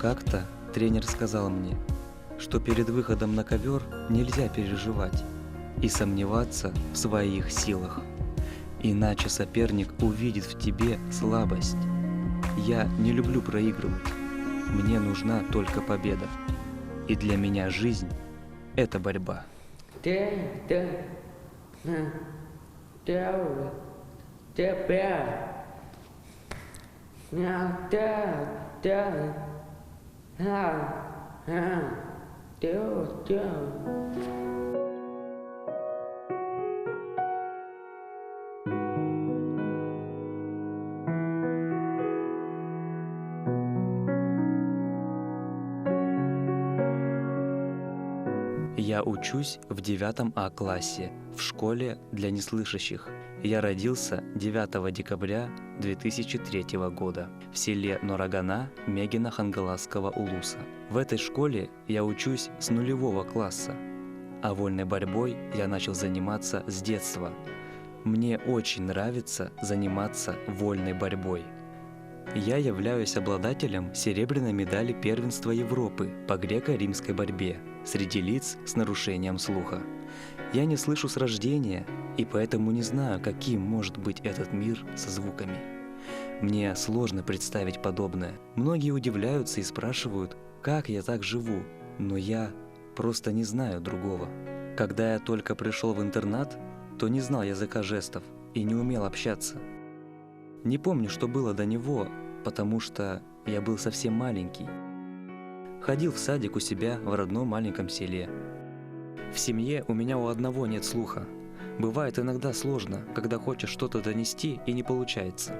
Как-то тренер сказал мне, что перед выходом на ковер нельзя переживать и сомневаться в своих силах, иначе соперник увидит в тебе слабость. Я не люблю проигрывать, мне нужна только победа, и для меня жизнь – это борьба. Я учусь в 9 А классе в школе для неслышащих. Я родился 9 декабря 2003 года в селе Норагана Мегина Хангаласского улуса. В этой школе я учусь с 0 класса, а вольной борьбой я начал заниматься с детства. Мне очень нравится заниматься вольной борьбой. Я являюсь обладателем серебряной медали первенства Европы по греко-римской борьбе среди лиц с нарушением слуха. Я не слышу с рождения, и поэтому не знаю, каким может быть этот мир со звуками. Мне сложно представить подобное. Многие удивляются и спрашивают, как я так живу, но я просто не знаю другого. Когда я только пришел в интернат, то не знал языка жестов и не умел общаться. Не помню, что было до него, потому что я был совсем маленький. Ходил в садик у себя в родном маленьком селе. В семье у меня у одного нет слуха. Бывает иногда сложно, когда хочешь что-то донести и не получается.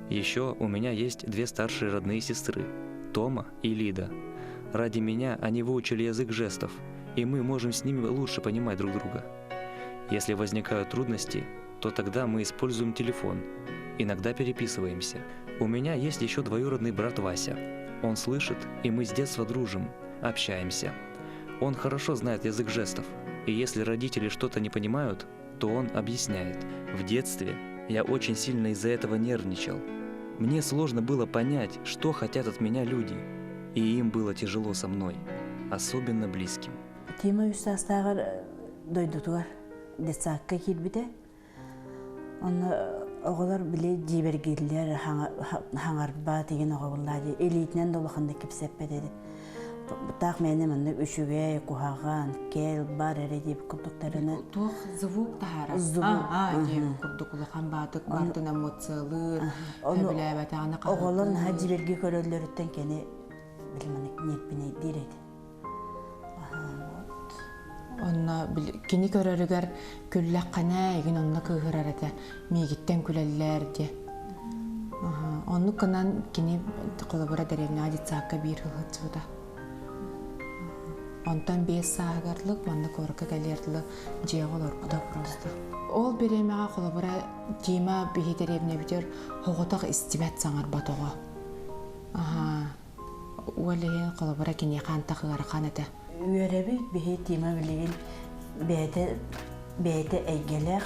Еще у меня есть 2 старшие родные сестры, Тома и Лида. Ради меня они выучили язык жестов, и мы можем с ними лучше понимать друг друга. Если возникают трудности, то тогда мы используем телефон. Иногда переписываемся. У меня есть еще двоюродный брат Вася. Он слышит, и мы с детства дружим, общаемся. Он хорошо знает язык жестов, и если родители что-то не понимают, то он объясняет. В детстве я очень сильно из-за этого нервничал. Мне сложно было понять, что хотят от меня люди, и им было тяжело со мной, особенно близким. Тема үстастагар дойдутугар десакка килбите. Он оголар биле дибергиллер хаңарба деген оголлар элитнен долоханда кипсеппеде. Так мене мен үчүгө кухаган кел бар эре дип курдуктарына тух звук тахара дип курдукулахан баатык бартын эмоциялыр билебатагана оголор хажиберги көрөллөрүттен кени билмек нетпине дирет. Онна кини көрөрүгөр күллаккана эгин онна кыгырарата мигиттен күлеллер де. Онну канан кини колобора деревня адицакка бир хылчыда. Онтан 5 саагарлык манна корка галерлы жеголор буда просто. Ол беремега колобора тема бихи деревня битер хоготак истибат саңар батого. Уэле колобора кини канта кыгарканата. Үереби бихи тема билеген бейте эйгелер,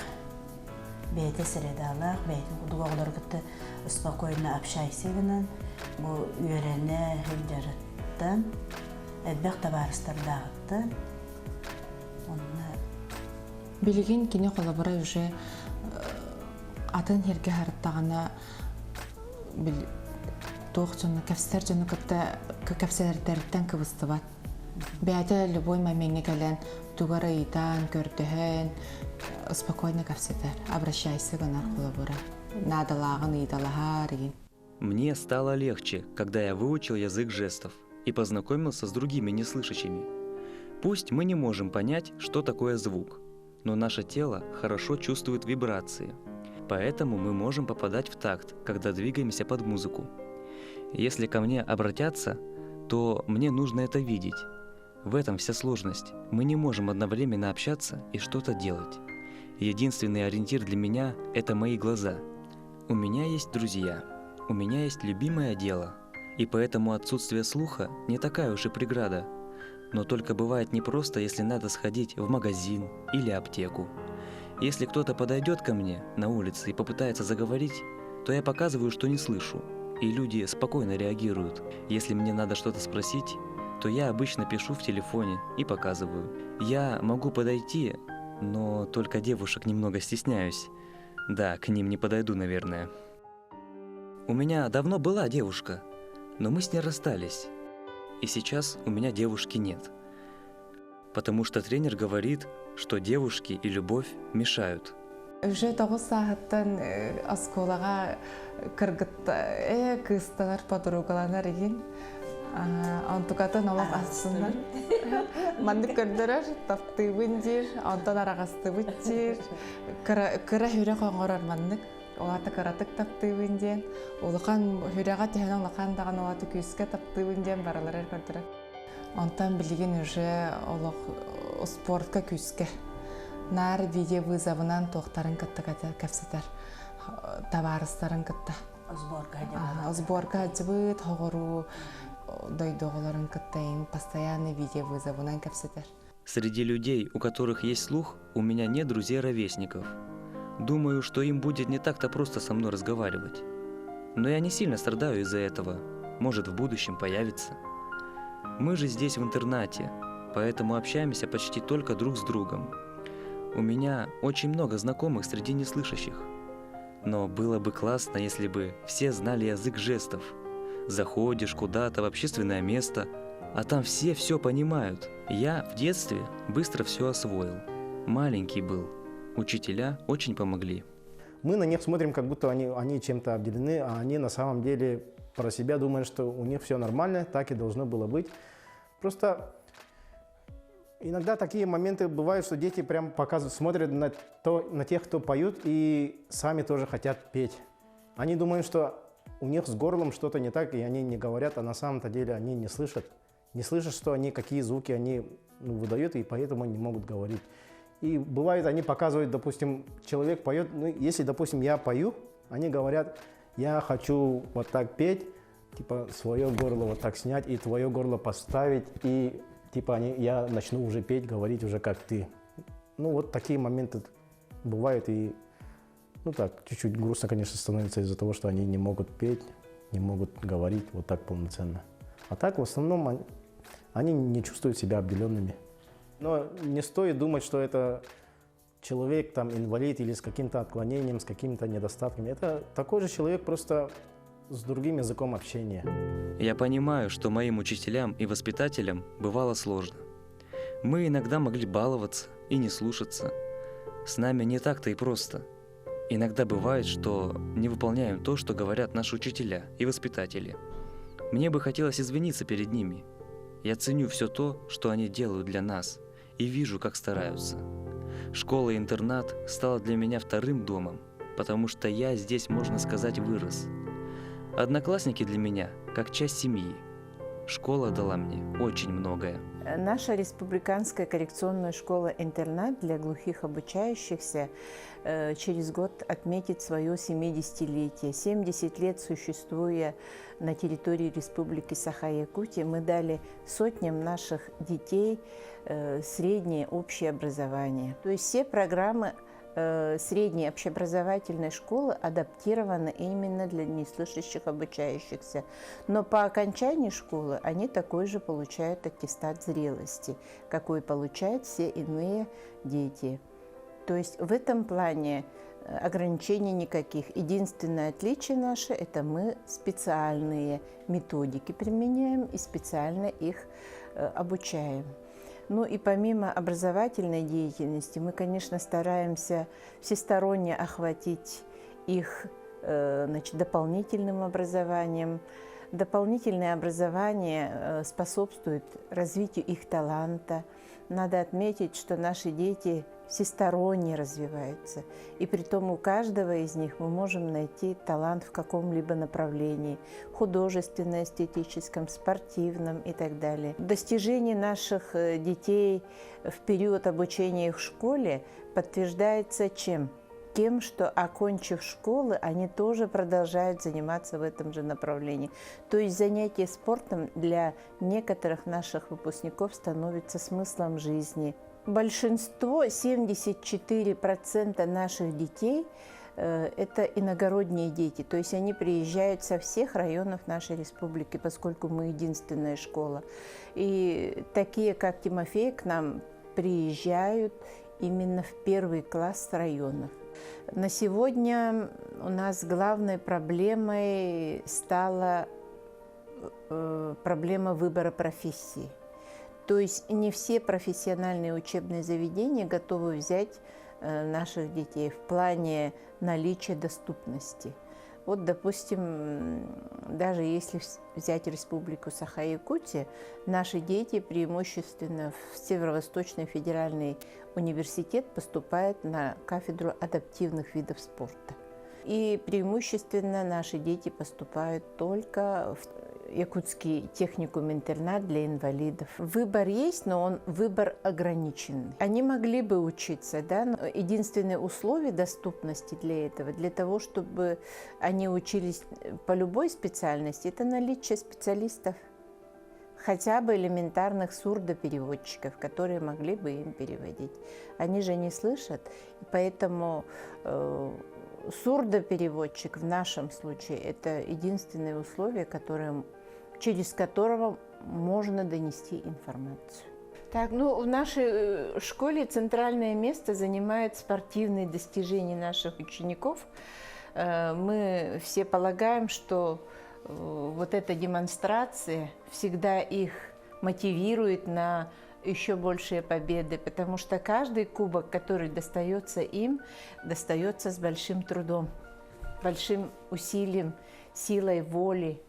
бейте средалар, бейте дуголор гытты спокойно общайся гынан, бу үерене хилдерттан Эдбек табарыстардагытты. Билеген кини колобора уже атын херге харыттагана бил тоохчуна кафстар жана кафселердерден кыбыстыбат. Бәді любой моментне кәлен тугара итан, көрдіхен, спокойно кафсетер. Обращайся гонар колобора. Надалағын идалахар. Мне стало легче, когда я выучил язык жестов и познакомился с другими неслышащими. Пусть мы не можем понять, что такое звук, но наше тело хорошо чувствует вибрации, поэтому мы можем попадать в такт, когда двигаемся под музыку. Если ко мне обратятся, то мне нужно это видеть. В этом вся сложность. Мы не можем одновременно общаться и что-то делать. Единственный ориентир для меня – это мои глаза. У меня есть друзья, у меня есть любимое дело, и поэтому отсутствие слуха не такая уж и преграда. Но только бывает непросто, если надо сходить в магазин или аптеку. Если кто-то подойдет ко мне на улице и попытается заговорить, то я показываю, что не слышу, и люди спокойно реагируют. Если мне надо что-то спросить, то я обычно пишу в телефоне и показываю. Я могу подойти, но только девушек немного стесняюсь. Да, к ним не подойду, наверное. У меня давно была девушка, но мы с ней расстались. И сейчас у меня девушки нет. Потому что тренер говорит, что девушки и любовь мешают. Уже 9 сааттан осколага кыргытта кысталар подругаланар еген. Антукатын олақ ассынар. Манды көрдірір, таптыбын дер, антон арағастыбын дер. Кыра хүрі қоңғырар мандық. Олаты кыратык таптыбын ден. Олықан хүреға түйенің лақандаған олаты күйіске таптыбын ден баралар көрдірір. Антон білген уже олық спортқа күйіске. Нар видео вызовынан тоқтарын кітті кәпсетер. Табарыстарын кітті. Сборка әдібіт, хоғыру. Дойдоголарын кыттайын, постоянно видео вызовынан кәпсетер. Среди людей, у которых есть слух, у меня нет друзей-ровесников. Думаю, что им будет не так-то просто со мной разговаривать. Но я не сильно страдаю из-за этого. Может, в будущем появится. Мы же здесь в интернате, поэтому общаемся почти только друг с другом. У меня очень много знакомых среди неслышащих. Но было бы классно, если бы все знали язык жестов. Заходишь куда-то в общественное место, а там все понимают. Я в детстве быстро все освоил. Маленький был. Учителя очень помогли. Мы на них смотрим, как будто они чем-то обделены, а они на самом деле про себя думают, что у них все нормально, так и должно было быть. Просто иногда такие моменты бывают, что дети прям показывают, смотрят на тех, кто поют, и сами тоже хотят петь. Они думают, что у них с горлом что-то не так, и они не говорят, а на самом-то деле они не слышат. Не слышат, что они, какие звуки они выдают, и поэтому не могут говорить. И бывает, они показывают, допустим, человек поет, если, допустим, я пою, они говорят, я хочу вот так петь, типа свое горло вот так снять и твое горло поставить, и типа я начну уже петь, говорить уже как ты. Вот такие моменты бывают, и так, чуть-чуть грустно, конечно, становится из-за того, что они не могут петь, не могут говорить вот так полноценно. А так, в основном, они не чувствуют себя обделенными. Но не стоит думать, что это человек, там, инвалид или с каким-то отклонением, с какими-то недостатками. Это такой же человек, просто с другим языком общения. Я понимаю, что моим учителям и воспитателям бывало сложно. Мы иногда могли баловаться и не слушаться. С нами не так-то и просто. Иногда бывает, что не выполняем то, что говорят наши учителя и воспитатели. Мне бы хотелось извиниться перед ними. Я ценю все то, что они делают для нас, и вижу, как стараются. Школа и интернат стала для меня вторым домом, потому что я здесь, можно сказать, вырос. Одноклассники для меня как часть семьи. Школа дала мне очень многое. Наша республиканская коррекционная школа-интернат для глухих обучающихся через год отметит свое 70-летие. 70 лет существуя на территории Республики Саха-Якутия, мы дали сотням наших детей среднее общее образование. То есть все программы средней общеобразовательной школы адаптированы именно для неслышащих обучающихся. Но по окончании школы они такой же получают аттестат зрелости, какой получают все иные дети. То есть в этом плане ограничений никаких. Единственное отличие наше – это мы специальные методики применяем и специально их обучаем. И помимо образовательной деятельности мы, конечно, стараемся всесторонне охватить их дополнительным образованием. Дополнительное образование способствует развитию их таланта. Надо отметить, что наши дети всесторонне развиваются. И притом у каждого из них мы можем найти талант в каком-либо направлении – художественно-эстетическом, спортивном и так далее. Достижение наших детей в период обучения их в школе подтверждается чем? Тем, что, окончив школы, они тоже продолжают заниматься в этом же направлении. То есть занятие спортом для некоторых наших выпускников становится смыслом жизни. Большинство, 74% наших детей Это иногородние дети, то есть они приезжают со всех районов нашей республики, поскольку мы единственная школа. И такие, как Тимофей, к нам приезжают именно в первый класс районов. На сегодня у нас главной проблемой стала проблема выбора профессии. То есть не все профессиональные учебные заведения готовы взять наших детей в плане наличия доступности. Вот, допустим, даже если взять Республику Саха-Якутия, наши дети преимущественно в Северо-Восточный федеральный университет поступают на кафедру адаптивных видов спорта. И преимущественно наши дети поступают только в Якутский техникум-интернат для инвалидов. Выбор есть, но он выбор ограниченный. Они могли бы учиться, да, но единственное условие доступности для этого, для того, чтобы они учились по любой специальности, это наличие специалистов, хотя бы элементарных сурдопереводчиков, которые могли бы им переводить. Они же не слышат, и поэтому сурдопереводчик в нашем случае – это единственное условие, через которого можно донести информацию. Так, в нашей школе центральное место занимают спортивные достижения наших учеников. Мы все полагаем, что вот эта демонстрация всегда их мотивирует на еще большие победы, потому что каждый кубок, который достается им, достается с большим трудом, большим усилием, силой воли.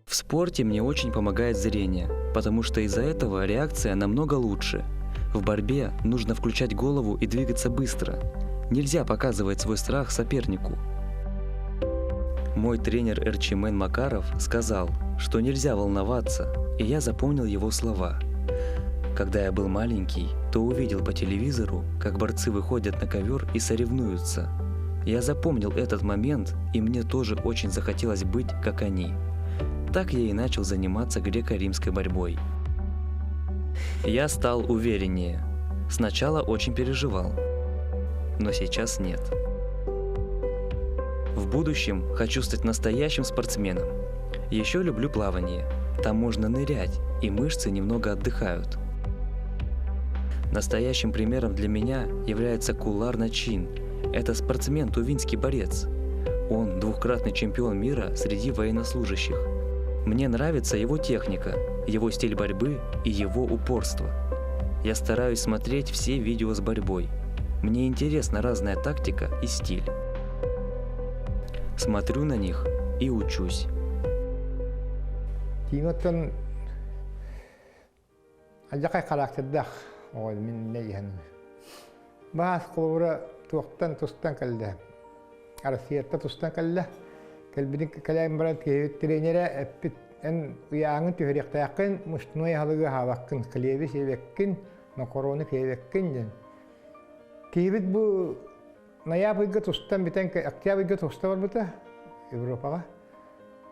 В спорте мне очень помогает зрение, потому что из-за этого реакция намного лучше. В борьбе нужно включать голову и двигаться быстро. Нельзя показывать свой страх сопернику. Мой тренер Эрчимен Макаров сказал, что нельзя волноваться, и я запомнил его слова. Когда я был маленький, то увидел по телевизору, как борцы выходят на ковер и соревнуются. Я запомнил этот момент, и мне тоже очень захотелось быть, как они. Так я и начал заниматься греко-римской борьбой. Я стал увереннее. Сначала очень переживал, но сейчас нет. В будущем хочу стать настоящим спортсменом. Еще люблю плавание. Там можно нырять, и мышцы немного отдыхают. Настоящим примером для меня является Кулар Начин. Это спортсмен, тувинский борец. Он двукратный чемпион мира среди военнослужащих. Мне нравится его техника, его стиль борьбы и его упорство. Я стараюсь смотреть все видео с борьбой. Мне интересна разная тактика и стиль. Смотрю на них и учусь. Тимоттон ажакай характердах ой мен нейхан. Бас кулура туктан тустан калда. Арсиятта тустан калда. Калбидин калайм барат тренера эппит эн уяаңын төһөрөктәккин мустной халыгы хаваккын клеби себеккин макароны себеккин. Кибит бу ноябрьга тустан битен октябрьга тустан барбыта Европага.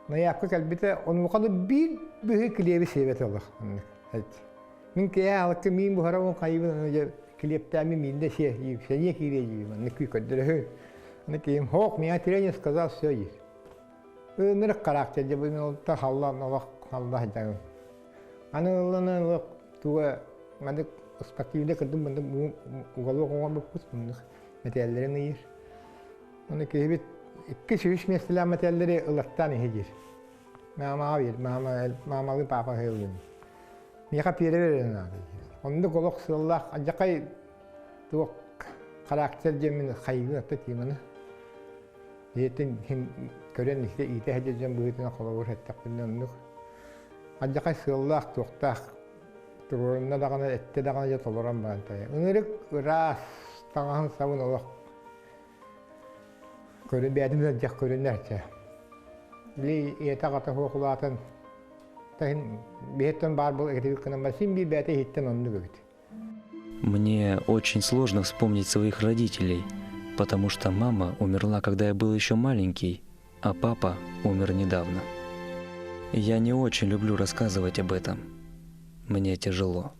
Ноябрьга калбите он вакыты бир бир клеби себет аллах. Мин кея алкы мин бу харавон кайбын клептами минде се сене киреji никки каддыры. Никим хок меня тренер сказал всё есть. Нырык характер же bunu ta Allah hajağı. Anılarını tuğa madık perspektifde kadın bende bu galı kovan bu kus bunu materyallerini yer. Onu kehbet iki şiş mesela materyalleri ılaktan hecir. Mamalı papa helin. Niye kapıya verin abi. Onu da golok sıllah acakay tuğa karakter cemin kaygı atta timana. Yetin hem kören işte ite hececeğim bu itine kalabur ettik bilmem ne. Acaba sığırlak tuğtak turunna dağına ette dağına ya toluran bantaya. Önürük ras tağın savun olak. Körün bir adımdan cak körünlerce. Li iyete katı hokulatın. Tahin bihetten bar bol ektivik kanamasin bir bete hitten onu göbüt. Мне очень сложно вспомнить своих родителей, потому что мама умерла, когда я был еще маленький, а папа умер недавно. Я не очень люблю рассказывать об этом. Мне тяжело.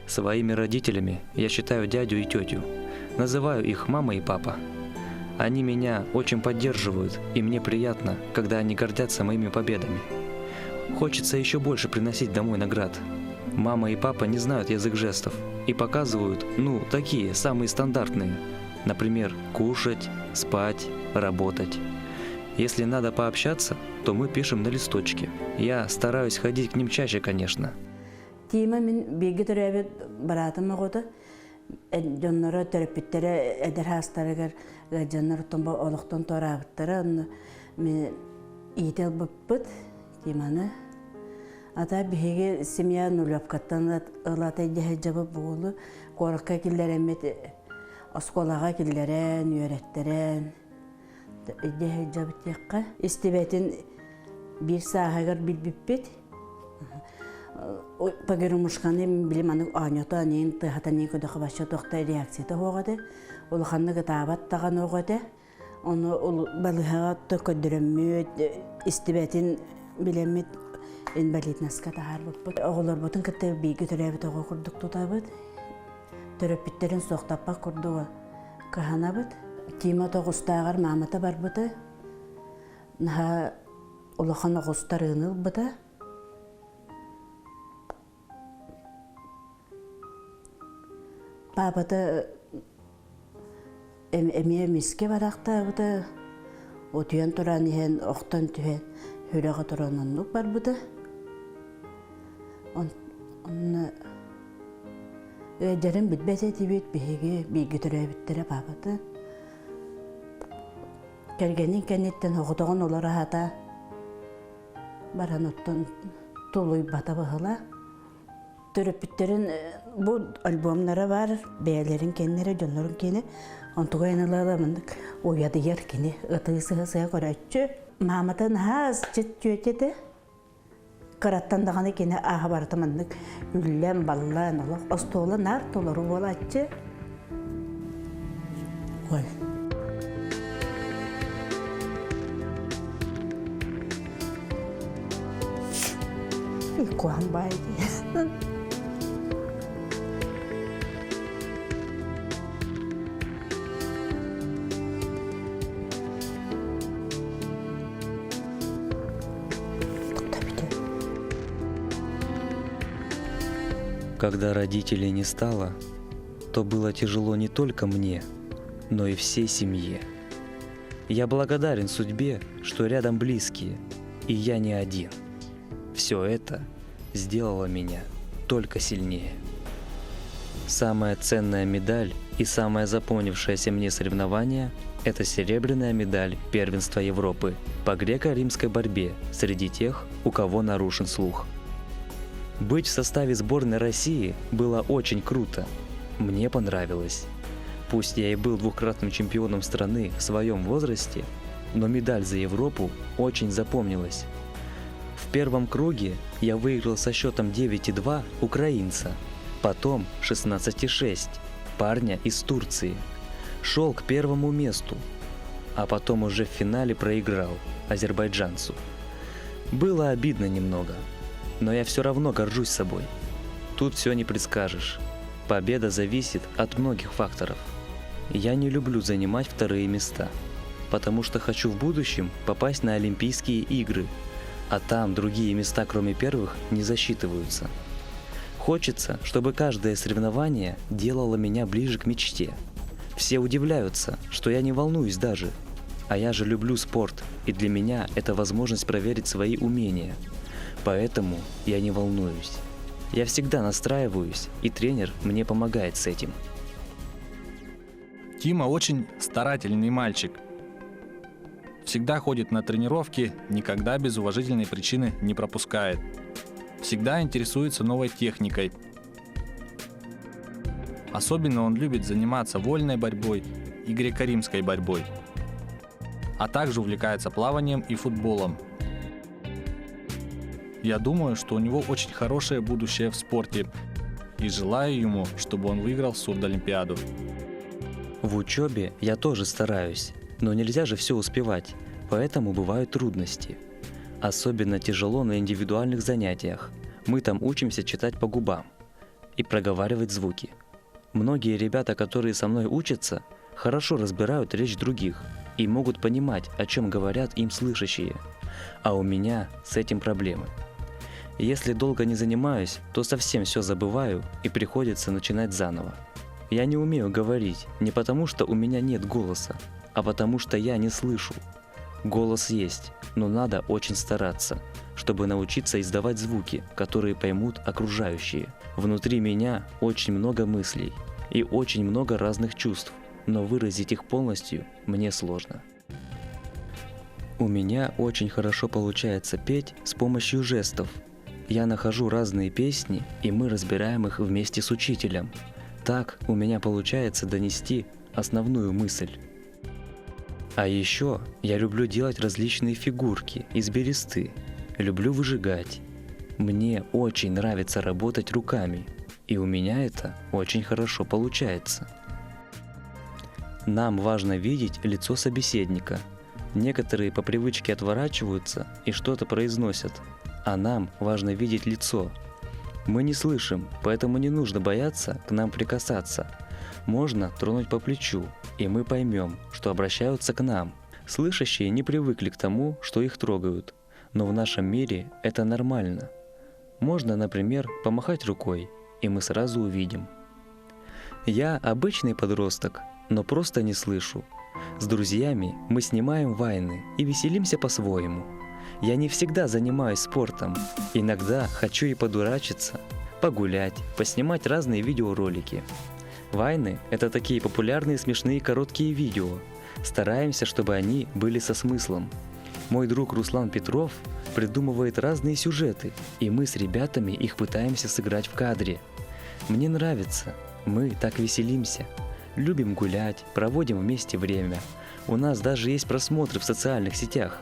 Своими родителями я считаю дядю и тетю. Называю их мама и папа. Они меня очень поддерживают, и мне приятно, когда они гордятся моими победами. Хочется еще больше приносить домой наград. Мама и папа не знают язык жестов и показывают, такие, самые стандартные. Например, кушать, спать, работать. Если надо пообщаться, то мы пишем на листочке. Я стараюсь ходить к ним чаще, конечно. Тима мен биги төрәбе баратым агыды. Жоннора терапевтлere эдер хастарыгар жоннор томба олуктон торабыттары мен ител быппыт Тиманы. Ата биге семья нуляпкаттан ылатай жабы болу коракка киллеремет осколага киллерен үйрәттерен идея жабытыкка истебетин bir саагар билбиппит. Пагерумушканы билим аны анята нен тахатаны көдө башы токта реакцияты хогады. Ол ханны гытабат таган огады. Оны ол балыга төкөдөрөммөт истебетин билемет инвалиднаска тахар буппут. Оголор бутун кытты биги төрөбү того курдук тутабыт. Терапевттерин соктаппа курдуга каханабыт. Тима тогустагар мамата барбыты. Наха улахан огустарыныл быта. Папата эмие миске баракта быта. Отуян туран иһен охтан түһен хүрәгә тураннык бар быта. Онны эдерен битбәсә тибет биге биге төрәбиттере папата. Кергәнен кәнеттән хогытаган олар хата. Бараноттан тулуй бата бахыла. Терапевттерин bu albümleri var, beylerin kendileri, canların kendi. Ontuğa yanılarla mındık. O yadı yer kendi, ıtığı sığa koraççı. Mahmut'un haz çıt-çıt karattan dağını kendi aha barıtı mındık. Üllem, ballan, ostoğla nar toları olaççı. Oy. İlkuan baydı. Когда родителей не стало, то было тяжело не только мне, но и всей семье. Я благодарен судьбе, что рядом близкие, и я не один. Все это сделало меня только сильнее. Самая ценная медаль и самое запомнившееся мне соревнование – это серебряная медаль первенства Европы по греко-римской борьбе среди тех, у кого нарушен слух. Быть в составе сборной России было очень круто. Мне понравилось. Пусть я и был двукратным чемпионом страны в своем возрасте, но медаль за Европу очень запомнилась. В первом круге я выиграл со счетом 9-2 украинца, потом 16-6 парня из Турции. Шел к первому месту, а потом уже в финале проиграл азербайджанцу. Было обидно немного. Но я все равно горжусь собой. Тут все не предскажешь. Победа зависит от многих факторов. Я не люблю занимать вторые места, потому что хочу в будущем попасть на Олимпийские игры, а там другие места, кроме первых, не засчитываются. Хочется, чтобы каждое соревнование делало меня ближе к мечте. Все удивляются, что я не волнуюсь даже. А я же люблю спорт, и для меня это возможность проверить свои умения. Поэтому я не волнуюсь. Я всегда настраиваюсь, и тренер мне помогает с этим. Тима очень старательный мальчик. Всегда ходит на тренировки, никогда без уважительной причины не пропускает. Всегда интересуется новой техникой. Особенно он любит заниматься вольной борьбой и греко-римской борьбой, а также увлекается плаванием и футболом. Я думаю, что у него очень хорошее будущее в спорте и желаю ему, чтобы он выиграл сурдолимпиаду. В учебе я тоже стараюсь, но нельзя же все успевать, поэтому бывают трудности. Особенно тяжело на индивидуальных занятиях. Мы там учимся читать по губам и проговаривать звуки. Многие ребята, которые со мной учатся, хорошо разбирают речь других и могут понимать, о чем говорят им слышащие. А у меня с этим проблемы. Если долго не занимаюсь, то совсем все забываю и приходится начинать заново. Я не умею говорить не потому, что у меня нет голоса, а потому что я не слышу. Голос есть, но надо очень стараться, чтобы научиться издавать звуки, которые поймут окружающие. Внутри меня очень много мыслей и очень много разных чувств, но выразить их полностью мне сложно. У меня очень хорошо получается петь с помощью жестов. Я нахожу разные песни, и мы разбираем их вместе с учителем. Так у меня получается донести основную мысль. А еще я люблю делать различные фигурки из бересты. Люблю выжигать. Мне очень нравится работать руками, и у меня это очень хорошо получается. Нам важно видеть лицо собеседника. Некоторые по привычке отворачиваются и что-то произносят, а нам важно видеть лицо. Мы не слышим, поэтому не нужно бояться к нам прикасаться. Можно тронуть по плечу, и мы поймем, что обращаются к нам. Слышащие не привыкли к тому, что их трогают, но в нашем мире это нормально. Можно, например, помахать рукой, и мы сразу увидим. Я обычный подросток, но просто не слышу. С друзьями мы снимаем вайны и веселимся по-своему. Я не всегда занимаюсь спортом. Иногда хочу и подурачиться, погулять, поснимать разные видеоролики. Вайны – это такие популярные смешные короткие видео. Стараемся, чтобы они были со смыслом. Мой друг Руслан Петров придумывает разные сюжеты, и мы с ребятами их пытаемся сыграть в кадре. Мне нравится, мы так веселимся. Любим гулять, проводим вместе время. У нас даже есть просмотры в социальных сетях.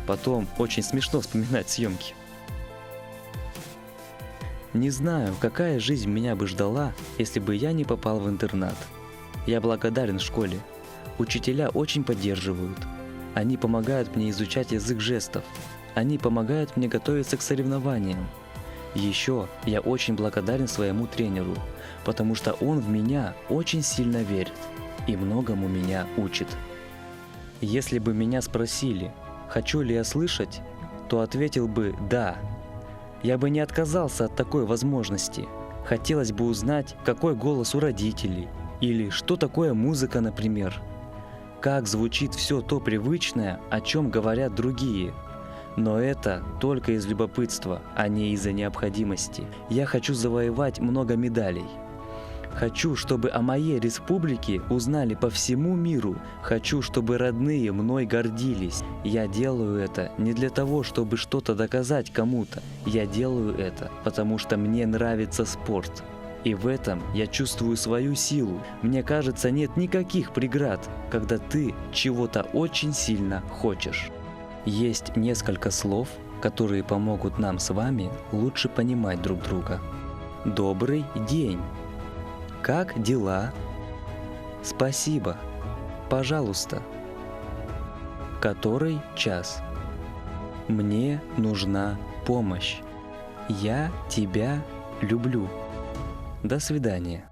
Потом очень смешно вспоминать съемки. Не знаю, какая жизнь меня бы ждала, если бы я не попал в интернат. Я благодарен школе. Учителя очень поддерживают. Они помогают мне изучать язык жестов. Они помогают мне готовиться к соревнованиям. Еще я очень благодарен своему тренеру, потому что он в меня очень сильно верит и многому меня учит. Если бы меня спросили, хочу ли я слышать, то ответил бы «да». Я бы не отказался от такой возможности. Хотелось бы узнать, какой голос у родителей, или что такое музыка, например. Как звучит все то привычное, о чем говорят другие. Но это только из любопытства, а не из-за необходимости. Я хочу завоевать много медалей. Хочу, чтобы о моей республике узнали по всему миру. Хочу, чтобы родные мной гордились. Я делаю это не для того, чтобы что-то доказать кому-то. Я делаю это, потому что мне нравится спорт. И в этом я чувствую свою силу. Мне кажется, нет никаких преград, когда ты чего-то очень сильно хочешь. Есть несколько слов, которые помогут нам с вами лучше понимать друг друга. Добрый день. Как дела? Спасибо. Пожалуйста. Который час? Мне нужна помощь. Я тебя люблю. До свидания.